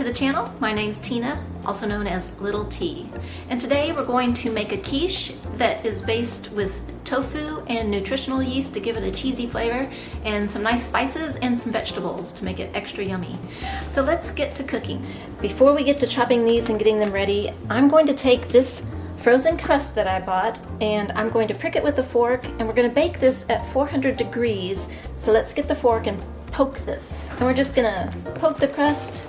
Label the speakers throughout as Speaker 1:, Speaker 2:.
Speaker 1: to the channel. My name's Tina, also known as Little T. And today we're going to make a quiche that is based with tofu and nutritional yeast to give it a cheesy flavor, and some nice spices and some vegetables to make it extra yummy. So let's get to cooking. Before we get to chopping these and getting them ready, I'm going to take this frozen crust that I bought and I'm going to prick it with a fork, and we're going to bake this at 400 degrees. So let's get the fork and poke this. And we're just gonna poke the crust.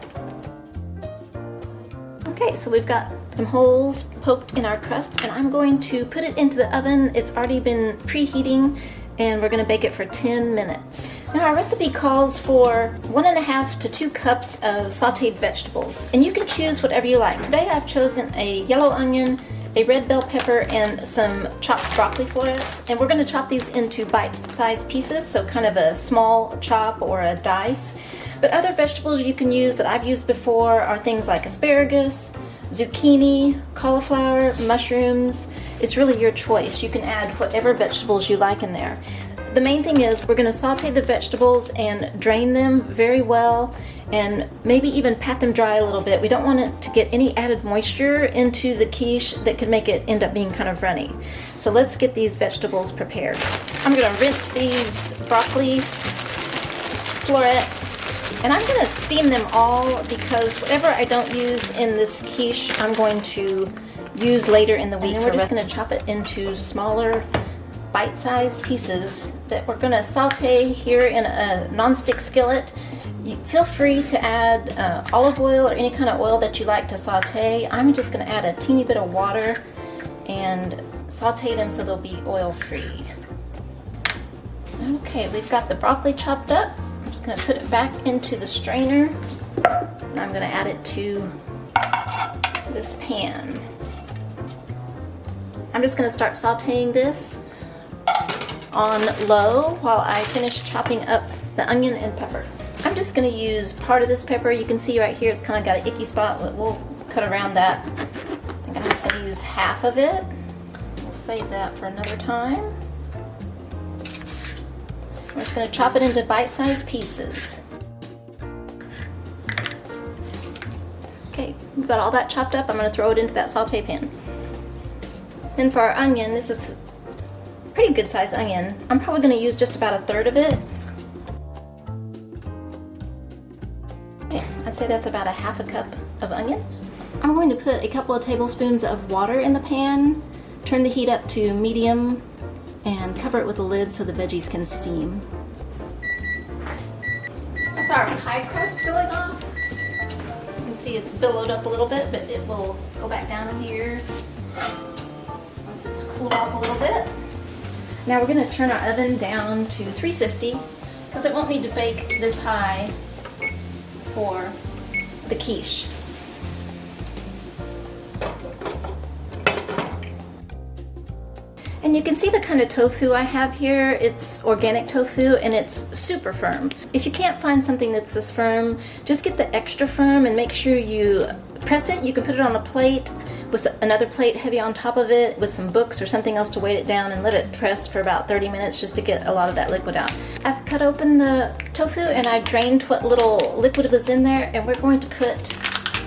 Speaker 1: Okay, so we've got some holes poked in our crust, and I'm going to put it into the oven. It's already been preheating, and we're gonna bake it for 10 minutes. Now our recipe calls for 1.5 to 2 cups of sauteed vegetables, and you can choose whatever you like. Today I've chosen a yellow onion, a red bell pepper, and some chopped broccoli florets. And we're gonna chop these into bite-sized pieces, so kind of a small chop or a dice. But other vegetables you can use that I've used before are things like asparagus, zucchini, cauliflower, mushrooms. It's really your choice. You can add whatever vegetables you like in there. The main thing is we're gonna saute the vegetables and drain them very well, and maybe even pat them dry a little bit. We don't want it to get any added moisture into the quiche that could make it end up being kind of runny. So let's get these vegetables prepared. I'm gonna rinse these broccoli florets, and I'm gonna steam them all because whatever I don't use in this quiche, I'm going to use later in the week. And we're just gonna chop it into smaller bite-sized pieces that we're gonna saute here in a non-stick skillet. You feel free to add olive oil or any kind of oil that you like to saute. I'm just gonna add a teeny bit of water and saute them so they'll be oil-free. Okay, we've got the broccoli chopped up. I'm just gonna put it back into the strainer, and I'm gonna add it to this pan. I'm just gonna start sauteing this on low while I finish chopping up the onion and pepper. I'm just going to use part of this pepper. You can see right here it's kind of got an icky spot, but we'll cut around that. I think I'm just going to use half of it. We'll save that for another time. We're just going to chop it into bite-sized pieces. Okay, we've got all that chopped up. I'm going to throw it into that saute pan. Then for our onion, this is a pretty good sized onion. I'm probably going to use just about 1/3 of it. I'd say that's about 1/2 cup of onion. I'm going to put a couple of tablespoons of water in the pan, turn the heat up to medium, and cover it with a lid so the veggies can steam. That's our pie crust going off. You can see it's billowed up a little bit, but it will go back down in here once it's cooled off a little bit. Now we're going to turn our oven down to 350 because it won't need to bake this high for the quiche. And you can see the kind of tofu I have here. It's organic tofu and it's super firm. If you can't find something that's this firm, just get the extra firm and make sure you press it. You can put it on a plate with another plate heavy on top of it with some books or something else to weight it down, and let it press for about 30 minutes just to get a lot of that liquid out. I've cut open the tofu and I drained what little liquid was in there, and we're going to put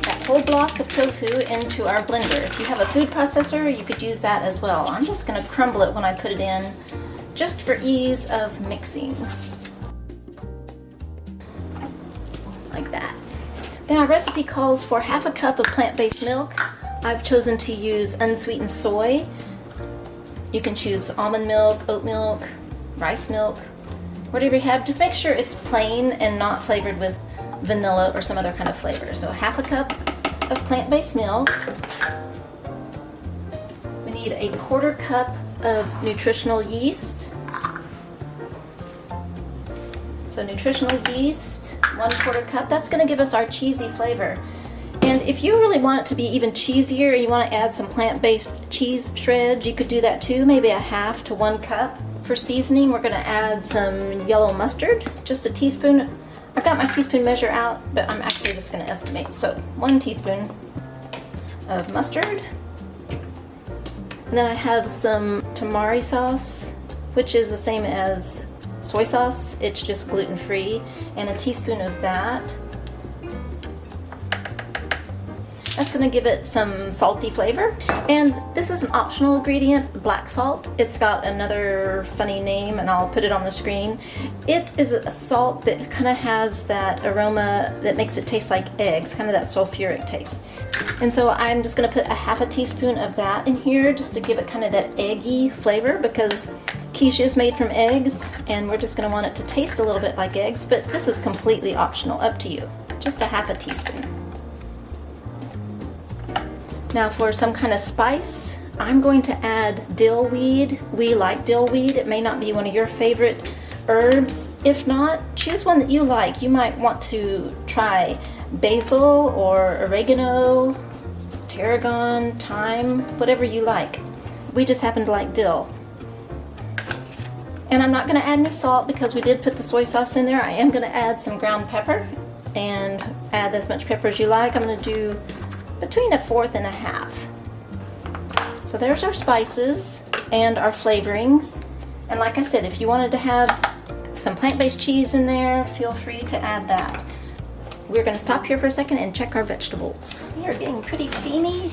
Speaker 1: that whole block of tofu into our blender. If you have a food processor, you could use that as well. I'm just going to crumble it when I put it in, just for ease of mixing. Like that. Then our recipe calls for 1/2 cup of plant-based milk. I've chosen to use unsweetened soy. You can choose almond milk, oat milk, rice milk, whatever you have. Just make sure it's plain and not flavored with vanilla or some other kind of flavor. So 1/2 cup of plant-based milk. We need a 1/4 cup of nutritional yeast. So nutritional yeast, 1/4 cup. That's going to give us our cheesy flavor. And if you really want it to be even cheesier, and you want to add some plant-based cheese shreds, you could do that too, maybe 1/2 to 1 cup. For seasoning, we're going to add some yellow mustard, just a teaspoon. I've got my teaspoon measure out, but I'm actually just going to estimate. So 1 teaspoon of mustard. And then I have some tamari sauce, which is the same as soy sauce. It's just gluten-free, and a teaspoon of that. That's gonna give it some salty flavor. And this is an optional ingredient, black salt. It's got another funny name and I'll put it on the screen. It is a salt that kind of has that aroma that makes it taste like eggs, kind of that sulfuric taste. And so I'm just gonna put a half a teaspoon of that in here just to give it kind of that eggy flavor, because quiche is made from eggs and we're just gonna want it to taste a little bit like eggs, but this is completely optional, up to you. Just a half a teaspoon. Now for some kind of spice, I'm going to add dill weed. We like dill weed. It may not be one of your favorite herbs. If not, choose one that you like. You might want to try basil or oregano, tarragon, thyme, whatever you like. We just happen to like dill. And I'm not going to add any salt because we did put the soy sauce in there. I am going to add some ground pepper and add as much pepper as you like. I'm going to do between 1/4 and 1/2. So there's our spices and our flavorings. And like I said, if you wanted to have some plant-based cheese in there, feel free to add that. We're going to stop here for a second and check our vegetables. They are getting pretty steamy.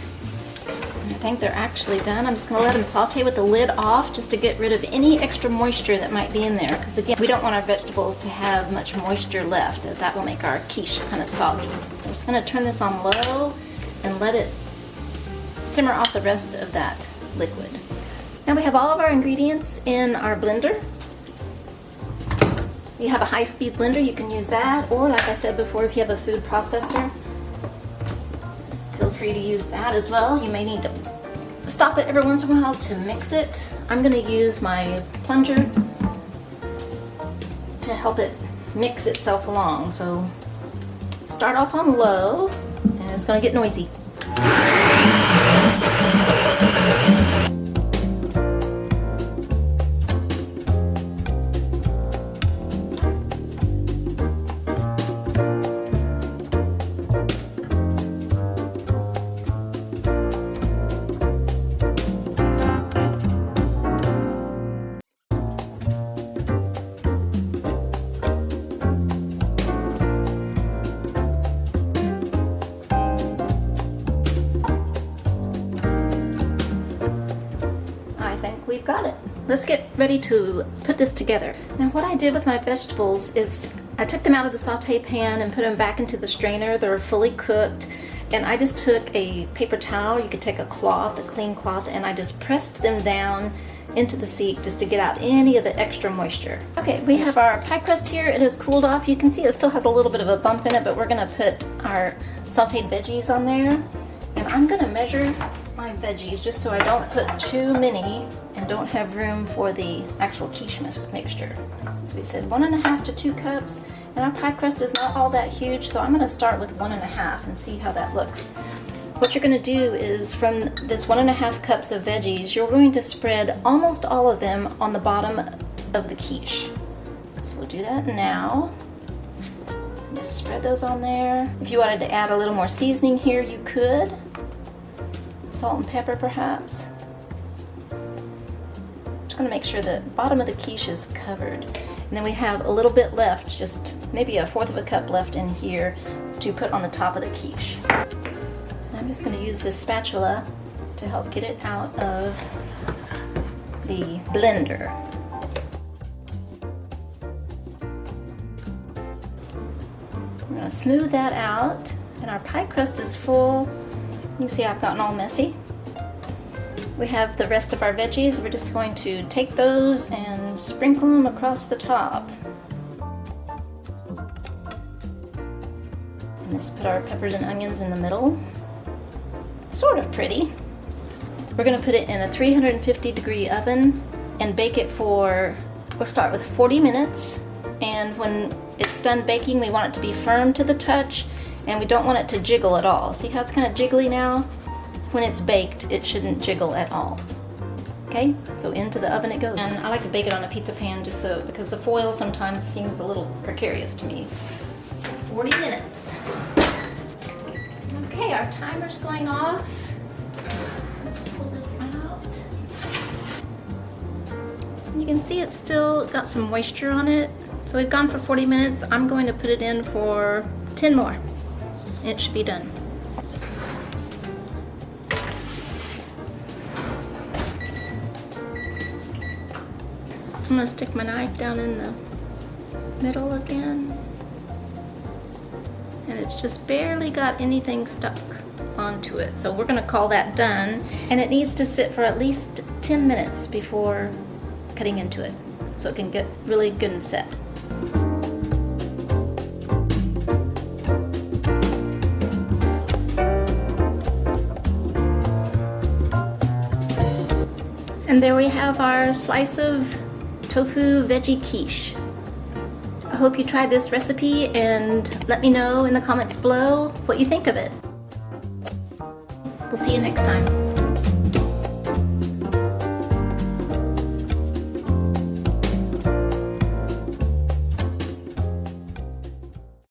Speaker 1: I think they're actually done. I'm just going to let them saute with the lid off just to get rid of any extra moisture that might be in there. Because again, we don't want our vegetables to have much moisture left, as that will make our quiche kind of soggy. So I'm just going to turn this on low and let it simmer off the rest of that liquid. Now we have all of our ingredients in our blender. If you have a high-speed blender, you can use that, or like I said before, if you have a food processor, feel free to use that as well. You may need to stop it every once in a while to mix it. I'm going to use my plunger to help it mix itself along. So start off on low, and it's going to get noisy. We've got it. Let's get ready to put this together. Now what I did with my vegetables is I took them out of the saute pan and put them back into the strainer. They're fully cooked, and I just took a paper towel, you could take a cloth, a clean cloth, and I just pressed them down into the sink just to get out any of the extra moisture. Okay, we have our pie crust here. It has cooled off. You can see it still has a little bit of a bump in it, but we're gonna put our sauteed veggies on there. And I'm gonna measure my veggies just so I don't put too many and don't have room for the actual quiche mixture. So we said 1.5 to 2 cups, and our pie crust is not all that huge, so I'm gonna start with 1.5 and see how that looks. What you're gonna do is from this 1.5 cups of veggies, you're going to spread almost all of them on the bottom of the quiche. So we'll do that now. Just spread those on there. If you wanted to add a little more seasoning here, you could. Salt and pepper perhaps. Just gonna make sure the bottom of the quiche is covered. And then we have a little bit left, just maybe 1/4 cup left in here to put on the top of the quiche. I'm just gonna use this spatula to help get it out of the blender. I'm gonna smooth that out, and our pie crust is full. You can see I've gotten all messy. We have the rest of our veggies. We're just going to take those and sprinkle them across the top. And just put our peppers and onions in the middle. Sort of pretty. We're gonna put it in a 350-degree oven and bake it for, we'll start with 40 minutes. And when it's done baking, we want it to be firm to the touch, and we don't want it to jiggle at all. See how it's kind of jiggly now? When it's baked, it shouldn't jiggle at all. Okay, so into the oven it goes. And I like to bake it on a pizza pan just so, because the foil sometimes seems a little precarious to me. 40 minutes. Okay, our timer's going off. Let's pull this out. You can see it's still got some moisture on it. So we've gone for 40 minutes. I'm going to put it in for 10 more. It should be done. I'm gonna stick my knife down in the middle again. And it's just barely got anything stuck onto it. So we're gonna call that done. And it needs to sit for at least 10 minutes before cutting into it, so it can get really good and set. And there we have our slice of tofu-veggie quiche. I hope you tried this recipe and let me know in the comments below what you think of it. We'll see you next time.